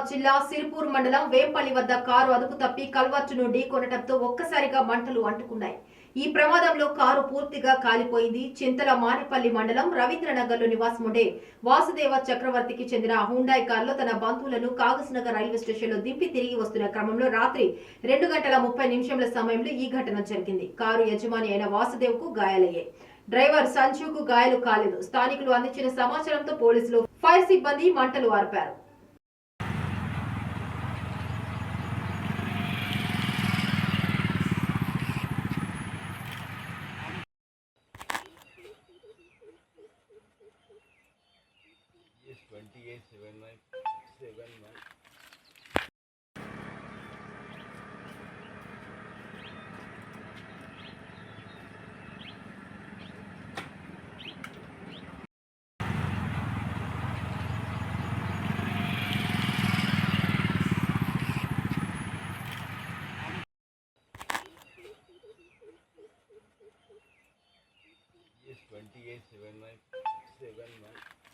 నిజామాబాద్ జిల్లా సిరిపూర్ మండలం వేంపల్లి వద్ద కారు అదుపు తప్పి కల్వర్టును ఢీకొనడంతో ఒక్కసారిగా మంటలు అంటుకున్నాయి. ఈ ప్రమాదంలో కారు పూర్తిగా కాలిపోయింది. చింతల మానేపల్లి మండలం రవీంద్రనగర్లో నివాసముండే వాసుదేవ చక్రవర్తికి చెందిన హుండాయ్ కారులో తన బంధువులను కాగజ్నగర్ రైల్వే స్టేషన్లో దింపి తిరిగి వస్తున్న క్రమంలో రాత్రి 2:30 సమయంలో ఈ ఘటన జరిగింది. కారు యజమాని అయిన వాసుదేవ్ కు గాయాలయ్యాయి. డ్రైవర్ సంజుకు గాయాలు కాలేదు. స్థానికులు అందించిన సమాచారంతో పోలీసులు, ఫైర్ సిబ్బంది మంటలు ఆర్పారు. Yes, 2879. Yes, 2879.